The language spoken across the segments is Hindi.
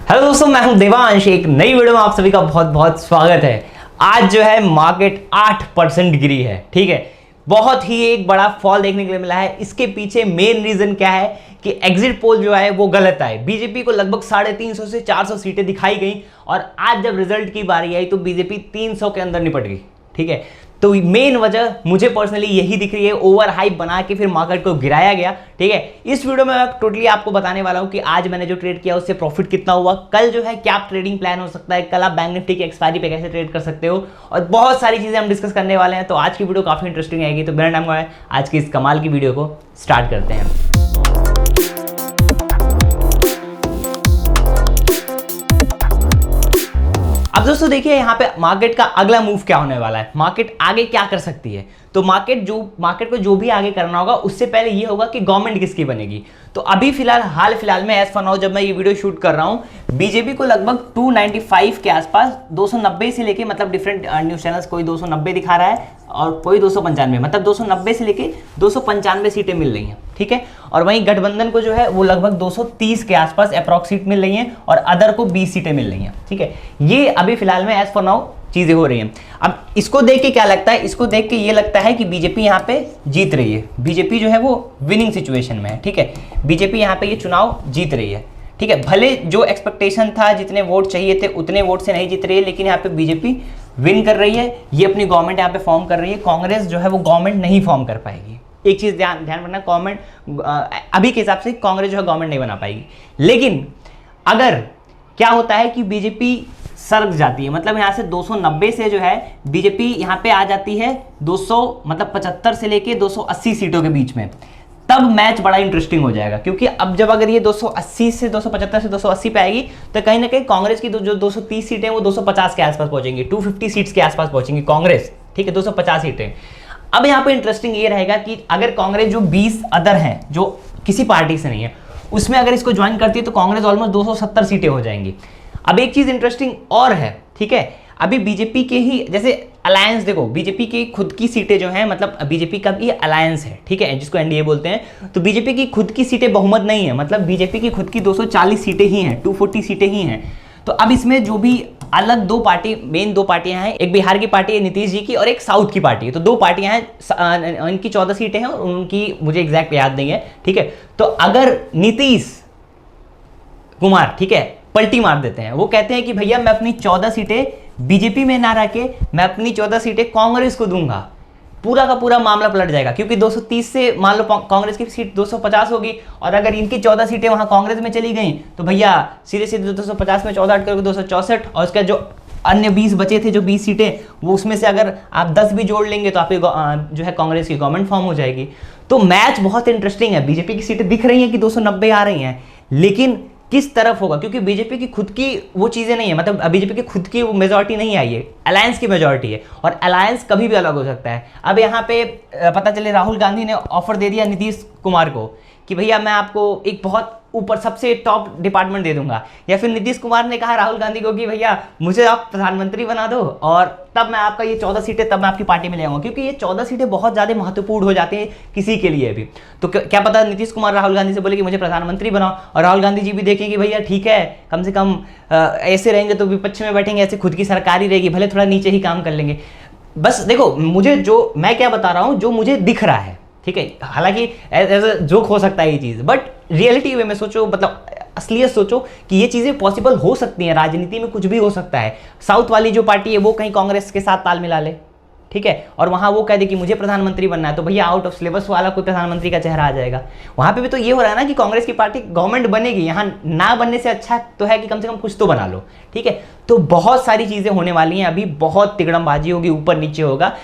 हेलो दोस्तों, मैं हूं देवांश। एक नई वीडियो में आप सभी का बहुत बहुत स्वागत है। आज जो है मार्केट 8% गिरी है। ठीक है, बहुत ही एक बड़ा फॉल देखने के लिए मिला है। इसके पीछे मेन रीजन क्या है कि एग्जिट पोल जो है वो गलत आए। बीजेपी को लगभग 350 से 400 सीटें दिखाई गई और आज जब रिजल्ट की बारी आई तो बीजेपी 300 के अंदर निपट गई। ठीक है, तो मेन वजह मुझे पर्सनली यही दिख रही है, ओवर हाइप बना के फिर मार्केट को गिराया गया। ठीक है, इस वीडियो में मैं टोटली आपको बताने वाला हूं कि आज मैंने जो ट्रेड किया उससे प्रॉफिट कितना हुआ, कल जो है क्या ट्रेडिंग प्लान हो सकता है, कल आप बैंक निफ्टी की एक्सपायरी पे कैसे ट्रेड कर सकते हो, और बहुत सारी चीजें हम डिस्कस करने वाले हैं। तो आज की वीडियो काफी इंटरेस्टिंग आएगी। तो बिना टाइम लगाए आज की इस कमाल की वीडियो को स्टार्ट करते हैं। अब दोस्तों देखिए, यहाँ पे मार्केट का अगला मूव क्या होने वाला है, मार्केट आगे क्या कर सकती है। तो मार्केट को जो भी आगे करना होगा उससे पहले ये होगा कि गवर्नमेंट किसकी बनेगी। तो अभी हाल फिलहाल में एज फॉर नाउ जब मैं ये वीडियो शूट कर रहा हूं, बीजेपी को लगभग 295 के आसपास, 290 से लेके, मतलब डिफरेंट न्यूज चैनल्स कोई 290 दिखा रहा है और कोई 295, मतलब 290 से लेके 295 सीटें मिल रही हैं। ठीक है, और वहीं गठबंधन को जो है वो लगभग 230 के आसपास अप्रॉक्स सीट मिल रही हैं और अदर को 20 सीटें मिल रही हैं। ठीक है, ये अभी फिलहाल में एज फॉर नाउ चीजें हो रही हैं। अब इसको देख के क्या लगता है, इसको देख के ये लगता है कि बीजेपी यहाँ पे जीत रही है। बीजेपी जो है वो विनिंग सिचुएशन में है। ठीक है, बीजेपी यहाँ पे ये चुनाव जीत रही है। ठीक है, भले जो एक्सपेक्टेशन था, जितने वोट चाहिए थे उतने वोट से नहीं जीत रही है, लेकिन यहाँ पे बीजेपी विन कर रही है। ये अपनी गवर्नमेंट यहाँ पे फॉर्म कर रही है। कांग्रेस जो है वो गवर्नमेंट नहीं फॉर्म कर पाएगी। एक चीज ध्यान रखना, गवर्नमेंट अभी के हिसाब से कांग्रेस जो है गवर्नमेंट नहीं बना पाएगी। लेकिन अगर क्या होता है कि बीजेपी सरक जाती है, मतलब यहाँ से 290 से जो है बीजेपी यहाँ पे आ जाती है 200, मतलब 75 से लेके 280 सीटों के बीच में, तब मैच बड़ा इंटरेस्टिंग हो जाएगा। क्योंकि अब जब अगर ये 280 से 275 से 280 पे आएगी तो कहीं ना कहीं कांग्रेस की जो 230 सीटें वो 250 के आसपास पहुंचेंगी, 250 सीट्स के आसपास पहुंचेंगी कांग्रेस। ठीक है, 250 सीटें। अब यहाँ पे इंटरेस्टिंग ये रहेगा कि अगर कांग्रेस जो 20 अदर हैं जो किसी पार्टी से नहीं है उसमें अगर इसको ज्वाइन करती है तो कांग्रेस ऑलमोस्ट 270 सीटें हो जाएंगी। अब एक चीज इंटरेस्टिंग और है, ठीक है, अभी बीजेपी के ही जैसे अलायंस, देखो बीजेपी की खुद की सीटें जो हैं, मतलब बीजेपी का भी अलायंस है, ठीक है, जिसको एनडीए बोलते हैं, तो बीजेपी की खुद की सीटें बहुमत नहीं है, मतलब बीजेपी की खुद की 240 सीटें ही हैं, 240 सीटें ही हैं। तो अब इसमें जो भी अलग मेन दो पार्टियां हैं, एक बिहार की पार्टी है नीतीश जी की और एक साउथ की पार्टी है, तो दो पार्टियां हैं, इनकी 14 सीटें हैं और उनकी मुझे एग्जैक्ट याद नहीं है। ठीक है, तो अगर नीतीश कुमार, ठीक है, पलटी मार देते हैं, वो कहते हैं कि भैया मैं अपनी 14 सीटें बीजेपी में ना रखे, मैं अपनी 14 सीटें कांग्रेस को दूंगा, पूरा का पूरा मामला पलट जाएगा। क्योंकि 230 से मान लो कांग्रेस की सीट 250 होगी और अगर इनकी 14 सीटें वहां कांग्रेस में चली गई तो भैया सीधे सीधे 250 में 14 करोगे 264, और उसका जो अन्य 20 बचे थे, जो 20 सीटें, वो उसमें से अगर आप 10 भी जोड़ लेंगे तो आपकी जो है कांग्रेस की गवर्नमेंट फॉर्म हो जाएगी। तो मैच बहुत इंटरेस्टिंग है। बीजेपी की सीटें दिख रही हैं कि 290 आ रही हैं, लेकिन किस तरफ होगा, क्योंकि बीजेपी की खुद की वो चीजें नहीं है, मतलब बीजेपी की खुद की वो मेजॉरिटी नहीं आई है, अलायंस की मेजॉरिटी है और अलायंस कभी भी अलग हो सकता है। अब यहाँ पे पता चले राहुल गांधी ने ऑफर दे दिया नीतीश कुमार को कि भैया मैं आपको एक बहुत ऊपर सबसे टॉप डिपार्टमेंट दे दूंगा, या फिर नीतीश कुमार ने कहा राहुल गांधी को कि भैया मुझे आप प्रधानमंत्री बना दो और तब मैं आपका ये 14 सीटें तब मैं आपकी पार्टी में ले आऊंगा, क्योंकि ये 14 सीटें बहुत ज्यादा महत्वपूर्ण हो जाती हैं किसी के लिए भी। तो क्या पता नीतीश कुमार राहुल गांधी से बोले कि मुझे प्रधानमंत्री बनाओ, और राहुल गांधी जी भी देखें कि भैया ठीक है, कम से कम ऐसे रहेंगे तो विपक्ष में बैठेंगे, ऐसे खुद की सरकार ही रहेगी, भले थोड़ा नीचे ही काम कर लेंगे। बस देखो, मैं क्या बता रहा हूं, जो मुझे दिख रहा है, ठीक है, हालांकि एज अ जोक हो सकता है ये चीज, बट रियलिटी वे में सोचो, मतलब असलियत सोचो कि ये चीजें पॉसिबल हो सकती हैं। राजनीति में कुछ भी हो सकता है। साउथ वाली जो पार्टी है वो कहीं कांग्रेस के साथ ताल मिला ले, ठीक है, और वहां वो कह दे कि मुझे प्रधानमंत्री बनना है, तो भैया आउट ऑफ सिलेबस वाला कोई प्रधानमंत्री का चेहरा आ जाएगा। वहां पे भी तो ये हो रहा है ना कि कांग्रेस की पार्टी गवर्नमेंट बनेगी, यहां ना बनने से अच्छा तो है कि कम से कम कुछ तो बना लो। ठीक है, तो बहुत सारी चीजें होने वाली हैं, अभी बहुत तिगड़मबाजी होगी, ऊपर नीचे होगा।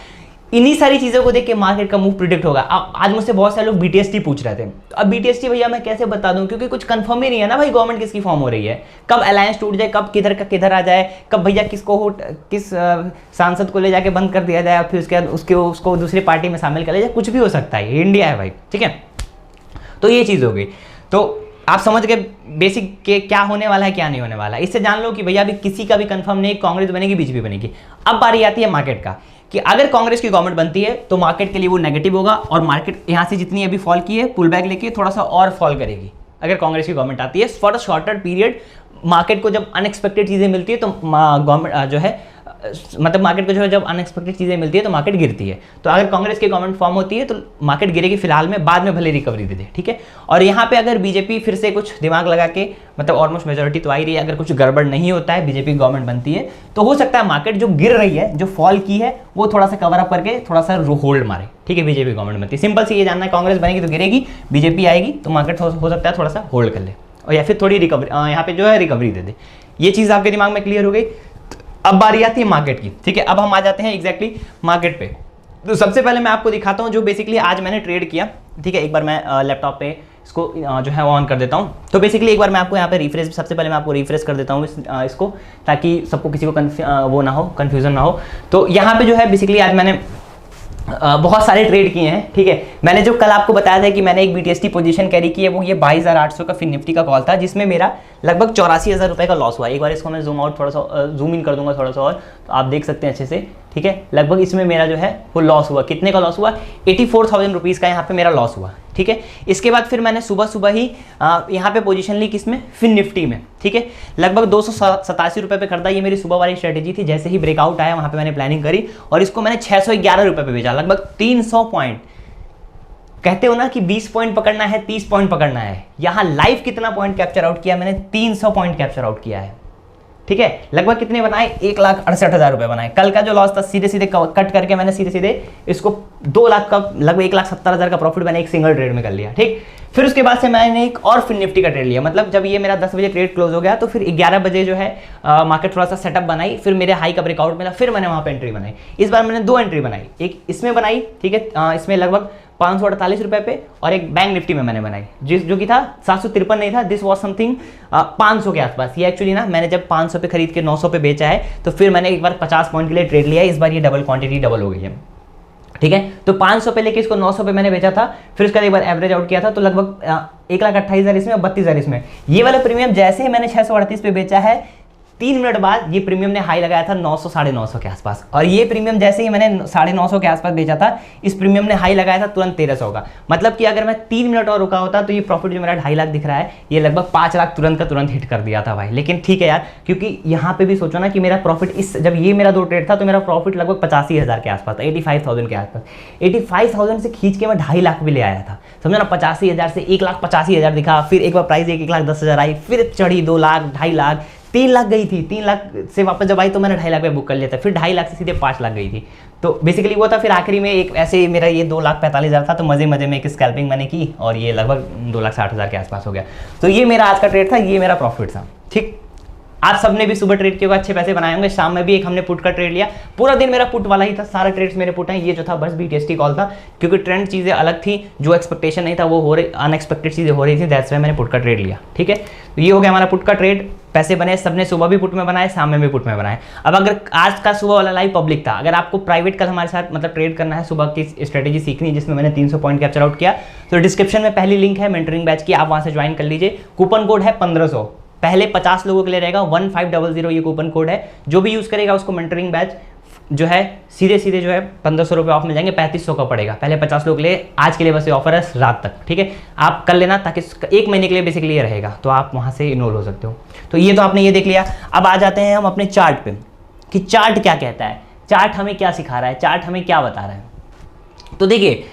इन्हीं सारी चीजों को देख के मार्केट का मूव प्रिडिक्ट होगा। आज मुझसे बहुत सारे लोग बीटीएसटी पूछ रहे थे, तो अब बीटीएसटी भैया मैं कैसे बता दूं, क्योंकि कुछ कंफर्म ही नहीं है ना भाई, गवर्नमेंट किसकी फॉर्म हो रही है, कब अलायंस टूट जाए, कब किधर का किधर आ जाए, कब भैया किस सांसद को ले जाके बंद कर दिया जाए, फिर उसके बाद उसको दूसरी पार्टी में शामिल कर लिया जाए, कुछ भी हो सकता है, ये इंडिया है भाई। ठीक है, तो ये चीज हो गई। तो आप समझ गए बेसिक के क्या होने वाला है क्या नहीं होने वाला है। इससे जान लो कि भैया अभी किसी का भी कंफर्म नहीं, कांग्रेस बनेगी बीजेपी बनेगी। अब बारी आती है मार्केट का कि अगर कांग्रेस की गवर्नमेंट बनती है तो मार्केट के लिए वो नेगेटिव होगा और मार्केट यहां से जितनी अभी फॉल की है पुल बैक लेके थोड़ा सा और फॉल करेगी। अगर कांग्रेस की गवर्नमेंट आती है for a shorter period, market को जब अनएक्सपेक्टेड चीज़ें मिलती है तो गवर्नमेंट जो है मतलब मार्केट को जो है जब अनएक्सपेक्टेड चीज़ें मिलती है तो मार्केट गिरती है। तो अगर कांग्रेस की गवर्नमेंट फॉर्म होती है तो मार्केट गिरेगी फिलहाल में, बाद में भले रिकवरी दे दे, ठीक है। और यहाँ पे अगर बीजेपी फिर से कुछ दिमाग लगा के, मतलब ऑलमोस्ट मेजोरिटी तो आ ही रही है, अगर कुछ गड़बड़ नहीं होता है, बीजेपी गवर्नमेंट बनती है, तो हो सकता है मार्केट जो गिर रही है, जो फॉल की है, वो थोड़ा सा कवर अप करके थोड़ा सा होल्ड मारे, ठीक है। बीजेपी गवर्नमेंट बनती है, सिंपल सी ये जानना है, कांग्रेस बनेगी तो गिरेगी, बीजेपी आएगी तो मार्केट हो सकता है थोड़ा सा होल्ड कर ले, और या फिर थोड़ी रिकवरी यहाँ पे जो है रिकवरी दे दे। ये चीज़ आपके दिमाग में क्लियर हो गई। अब बारी आती है मार्केट की, ठीक है। अब हम आ जाते हैं एग्जैक्टली मार्केट पे। तो सबसे पहले मैं आपको दिखाता हूँ जो बेसिकली आज मैंने ट्रेड किया, ठीक है। एक बार मैं लैपटॉप पे इसको जो है ऑन कर देता हूँ। तो बेसिकली एक बार मैं आपको यहाँ पे रिफ्रेश, सबसे पहले मैं आपको रिफ्रेश कर देता हूँ इसको, ताकि सबको किसी को वो ना हो, कन्फ्यूजन ना हो। तो यहाँ पे जो है बेसिकली आज मैंने बहुत सारे ट्रेड किए हैं, ठीक है। मैंने जो कल आपको बताया था कि मैंने एक BTST पोजीशन कैरी की है, वो ये 22,800 का फिन निफ्टी का कॉल था, जिसमें मेरा लगभग 84,000 रुपये का लॉस हुआ। एक बार इसको मैं जूम आउट थोड़ा सा जूम इन कर दूंगा थोड़ा सा और, तो आप देख सकते हैं अच्छे से, ठीक है। लगभग इसमें मेरा जो है वो लॉस हुआ, कितने का लॉस हुआ, 84,000 रुपीज़ का यहाँ पे मेरा लॉस हुआ, ठीक है। इसके बाद फिर मैंने सुबह ही यहाँ पे पोजीशन ली, किसमें, फिन निफ्टी में, ठीक है। लगभग 287 रुपये पे खरीदा, ये मेरी सुबह वाली स्ट्रेटेजी थी। जैसे ही ब्रेकआउट आया वहाँ पे मैंने प्लानिंग करी और इसको मैंने 611 रुपये पे बेचा, लगभग 300 पॉइंट। कहते हो ना कि 20 पॉइंट पकड़ना है, 30 पॉइंट पकड़ना है, यहाँ लाइव कितना पॉइंट कैप्चर आउट किया मैंने, 300 पॉइंट कैप्चर आउट किया है, ठीक है। लगभग कितने बनाए, 1,68,000 रुपये बनाए। कल का जो लॉस था सीधे कट करके मैंने सीधे इसको 2 लाख का, लगभग 1,70,000 का प्रॉफिट मैंने एक सिंगल ट्रेड में कर लिया, ठीक। फिर उसके बाद से मैंने एक और फिन निफ्टी का ट्रेड लिया, मतलब जब ये मेरा 10 बजे ट्रेड क्लोज हो गया तो फिर 11 बजे जो है मार्केट थोड़ा सा सेटअप बनाई, फिर मेरे हाई का ब्रेकआउट मिला, फिर मैंने वहाँ पे एंट्री बनाई। इस बार मैंने 2 एंट्री बनाई, एक इसमें बनाई, ठीक है, इसमें लगभग 548 रुपये पे, और एक बैंक निफ्टी में मैंने बनाई, जो कि था 753 नहीं था, दिस वॉज समथिंग 500 के आसपास। ये एक्चुअली ना मैंने जब 500 पे खरीद के 900 पे बेचा है, तो फिर मैंने एक बार 50 पॉइंट के लिए ट्रेड लिया है। इस बार ये डबल क्वांटिटी डबल हो गई है, ठीक है। तो 500 पे लेके इसको 900 पे मैंने बेचा था, फिर उसका एक बार एवरेज आउट किया था, तो लगभग 1,28,000 इसमें और 32,000 इसमें। ये वाला प्रीमियम जैसे ही मैंने 638 पे बेचा है, 3 मिनट बाद ये प्रीमियम ने हाई लगाया था 900 साढ़े 900 के आसपास, और ये प्रीमियम जैसे ही मैंने 950 के आसपास बेचा था, इस प्रीमियम ने हाई लगाया था तुरंत 1300 का। मतलब कि अगर मैं 3 मिनट और रुका होता तो ये प्रॉफिट जो मेरा 2.5 लाख दिख रहा है, ये लगभग 5 लाख तुरंत का तुरंत हिट कर दिया था भाई। लेकिन ठीक है यार, क्योंकि यहाँ पे भी सोचो ना कि मेरा प्रॉफिट जब ये मेरा 2 ट्रेड था तो मेरा प्रॉफिट लगभग 85,000 के आसपास था, 85,000 के आसपास। 85,000 से खींच के मैं 2.5 लाख भी ले आया था, समझो ना। 85,000 से 1,85,000 दिखा, फिर एक बार प्राइस 1,10,000 आई, फिर चढ़ी 2 लाख, 2.5 लाख, 3 लाख गई थी। 3 लाख से वापस जब आई तो मैंने 2.5 लाख पे बुक कर लिया था, फिर 2.5 लाख से सीधे 5 लाख गई थी। तो बेसिकली वो था। फिर आखिरी में एक ऐसे ही मेरा ये 2,45,000 था, तो मजे में एक स्कैल्पिंग मैंने की और ये लगभग 2,60,000 के आसपास हो गया। तो ये मेरा आज का ट्रेड था, ये मेरा प्रॉफिट था, ठीक। आज सबने भी सुबह ट्रेड किया होगा, अच्छे पैसे बनाए होंगे। शाम में भी एक हमने पुट का ट्रेड लिया, पूरा दिन मेरा पुट वाला ही था, सारे ट्रेड्स मेरे पुट हैं। ये जो था बस BTST कॉल था, क्योंकि ट्रेंड चीज़ें अलग थी, जो एक्सपेक्टेशन नहीं था वो हो रही, अनएक्सपेक्टेड चीज़ें हो रही थी, दैट्स वाई मैंने पुट का ट्रेड लिया, ठीक है। तो ये हो गया हमारा पुट का ट्रेड, पैसे बने। सबने सुबह भी पुट में बनाए, शाम में भी पुट में बनाए। अब अगर आज का सुबह वाला लाइव पब्लिक था, अगर आपको प्राइवेट कल हमारे साथ मतलब ट्रेड करना है, सुबह की स्ट्रेटेजी सीखनी है जिसमें मैंने 300 पॉइंट कैप्चर आउट किया, तो डिस्क्रिप्शन में पहली लिंक है मेंटरिंग बैच की, आप वहाँ से ज्वाइन कर लीजिए। कूपन कोड है 1500, पहले 50 लोगों के लिए रहेगा, 1500 ये कूपन कोड है। जो भी यूज़ करेगा उसको मेंटरिंग बैच जो है सीधे जो है 1500 रुपये ऑफ मिल जाएंगे, 3500 का पड़ेगा। पहले 50 लोग के लिए आज के लिए बस ये ऑफर है रात तक, ठीक है। आप कर लेना, ताकि 1 महीने के लिए बेसिकली ये रहेगा, तो आप वहाँ से इनरोल हो सकते हो। तो ये तो आपने ये देख लिया। अब आ जाते हैं हम अपने चार्ट पे, कि चार्ट क्या कहता है, चार्ट हमें क्या सिखा रहा है, चार्ट हमें क्या बता रहा है। तो देखिए,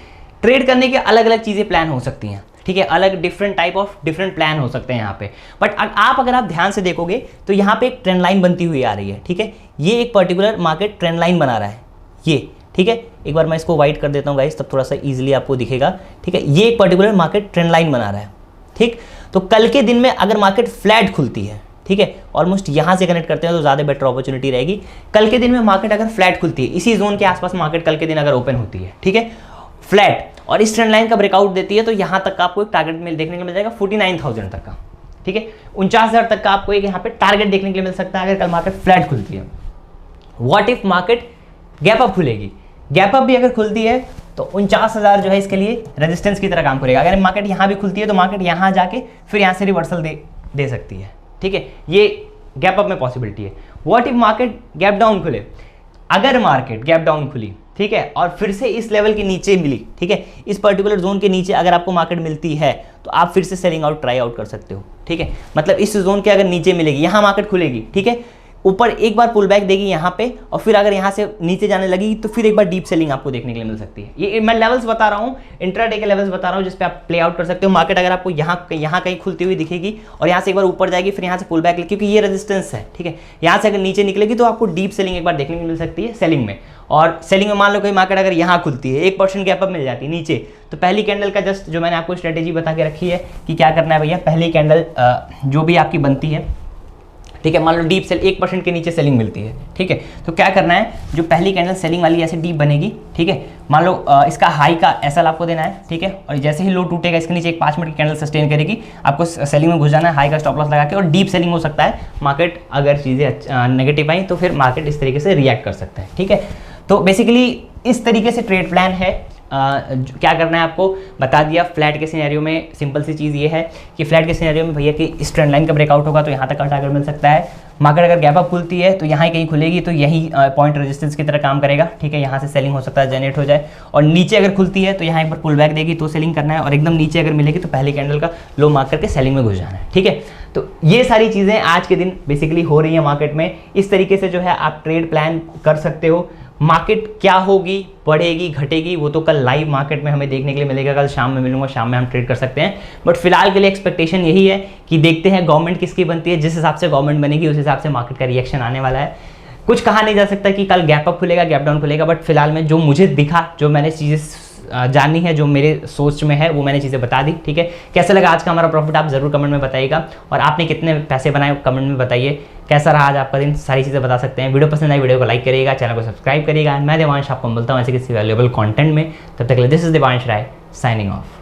ट्रेड करने के अलग अलग चीज़ें प्लान हो सकती हैं, ठीक है। अलग different type of different plan हो सकते हैं यहाँ पे। बट अगर आप ध्यान से देखोगे तो यहाँ पे एक ट्रेंड लाइन बनती हुई आ रही है, ठीक है। ये एक पर्टिकुलर मार्केट ट्रेंड लाइन बना रहा है, ये, ठीक है। एक बार मैं इसको वाइट कर देता हूँ गाइस, तब थोड़ा सा इजीली आपको दिखेगा, ठीक है। ये एक पर्टिकुलर मार्केट ट्रेंड लाइन बना रहा है, ठीक। तो कल के दिन में अगर मार्केट फ्लैट खुलती है, ठीक है, ऑलमोस्ट यहाँ से कनेक्ट करते हैं तो ज़्यादा बेटर अपॉर्चुनिटी रहेगी। कल के दिन में मार्केट अगर फ्लैट खुलती है, इसी जोन के आसपास मार्केट कल के दिन अगर ओपन होती है, ठीक है, फ्लैट, और इस ट्रेंड लाइन का ब्रेकआउट देती है, तो यहाँ तक का आपको एक टारगेट देखने को मिल जाएगा 49,000 तक का, ठीक है। 49,000 तक का आपको एक यहाँ पे टारगेट देखने के लिए मिल सकता है अगर कल मार्केट फ्लैट खुलती है। What if market gap up खुलेगी, गैप अप भी अगर खुलती है तो 49,000 जो है इसके लिए रेजिस्टेंस की तरह काम करेगा। अगर मार्केट यहाँ भी खुलती है तो मार्केट यहाँ जाके फिर यहाँ से रिवर्सल दे सकती है, ठीक है। ये गैप अप में पॉसिबिलिटी है। What if market gap down खुले, अगर मार्केट गैप डाउन खुली ठीक है, और फिर से इस लेवल के नीचे मिली, ठीक है, इस पर्टिकुलर जोन के नीचे अगर आपको मार्केट मिलती है तो आप फिर से सेलिंग आउट ट्राई आउट कर सकते हो, ठीक है। मतलब इस जोन के अगर नीचे मिलेगी, यहाँ मार्केट खुलेगी, ठीक है, ऊपर एक बार पुल बैक देगी यहाँ पे, और फिर अगर यहाँ से नीचे जाने लगी तो फिर एक बार डीप सेलिंग आपको देखने के लिए मिल सकती है। ये मैं लेवल्स बता रहा हूँ, इंट्राडे के लेवल्स बता रहा हूँ, जिस पे आप प्ले आउट कर सकते हो। मार्केट अगर आपको यहाँ कहीं खुलती हुई दिखेगी और यहाँ से एक बार ऊपर जाएगी, फिर यहाँ से पुल बैक, क्योंकि ये रेजिस्टेंस है, ठीक है, यहाँ से अगर नीचे निकलेगी तो आपको डीप सेलिंग एक बार देखने को मिल सकती है सेलिंग में। और सेलिंग में मान लो कोई मार्केट अगर यहाँ खुलती है, 1% गैप अप मिल जाती है नीचे, तो पहली कैंडल का जस्ट जो मैंने आपको स्ट्रेटेजी बता के रखी है कि क्या करना है भैया, पहली कैंडल जो भी आपकी बनती है, ठीक है, मान लो डीप सेल 1% के नीचे सेलिंग मिलती है, ठीक है, तो क्या करना है, जो पहली कैंडल सेलिंग वाली ऐसे डीप बनेगी, ठीक है, मान लो इसका हाई का एसएल आपको देना है, ठीक है, और जैसे ही लो टूटेगा इसके नीचे एक 5 मिनट की कैंडल सस्टेन करेगी, आपको सेलिंग में घुस जाना है, हाई का स्टॉप लॉस लगा के, और डीप सेलिंग हो सकता है। मार्केट अगर चीज़ें नेगेटिव आई तो फिर मार्केट इस तरीके से रिएक्ट कर सकता है, ठीक है। तो बेसिकली इस तरीके से ट्रेड प्लान है। क्या करना है आपको बता दिया। फ्लैट के सिनेरियो में सिंपल सी चीज़ ये है कि फ्लैट के सिनेरियो में भैया कि इस ट्रेंड लाइन का ब्रेकआउट होगा तो यहाँ तक का टारगेट मिल सकता है। मार्केट अगर गैप अप खुलती है तो यहाँ ही कहीं खुलेगी तो यही पॉइंट रेजिस्टेंस की तरह काम करेगा, ठीक है, यहाँ से सेलिंग हो सकता है जनरेट हो जाए। और नीचे अगर खुलती है तो यहाँ एक बार पुल बैक देगी तो सेलिंग करना है, और एकदम नीचे अगर मिलेगी तो पहले कैंडल का लो मार्क करके सेलिंग में घुस जाना है, ठीक है। तो ये सारी चीज़ें आज के दिन बेसिकली हो रही है मार्केट में। इस तरीके से जो है आप ट्रेड प्लान कर सकते हो। मार्केट क्या होगी, बढ़ेगी घटेगी, वो तो कल लाइव मार्केट में हमें देखने के लिए मिलेगा। कल शाम में मिलूंगा, शाम में हम ट्रेड कर सकते हैं। बट फिलहाल के लिए एक्सपेक्टेशन यही है कि देखते हैं गवर्नमेंट किसकी बनती है, जिस हिसाब से गवर्नमेंट बनेगी उस हिसाब से मार्केट का रिएक्शन आने वाला है। कुछ कहा नहीं जा सकता कि कल गैप अप खुलेगा गैप डाउन खुलेगा, बट फिलहाल में जो मुझे दिखा, जो मैंने चीज़ें जाननी है, जो मेरे सोच में है, वो मैंने चीज़ें बता दी, ठीक है। कैसा लगा आज का हमारा प्रॉफिट आप जरूर कमेंट में बताइएगा, और आपने कितने पैसे बनाए कमेंट में बताइए। कैसा रहा आज आपका दिन, सारी चीज़ें बता सकते हैं। वीडियो पसंद आई वीडियो को लाइक करिएगा, चैनल को सब्सक्राइब करिएगा। मैं देवांश आपको मिलता हूँ ऐसे किसी वैल्यूएबल कंटेंट में। तब तक के लिए this is Devansh Rai signing of.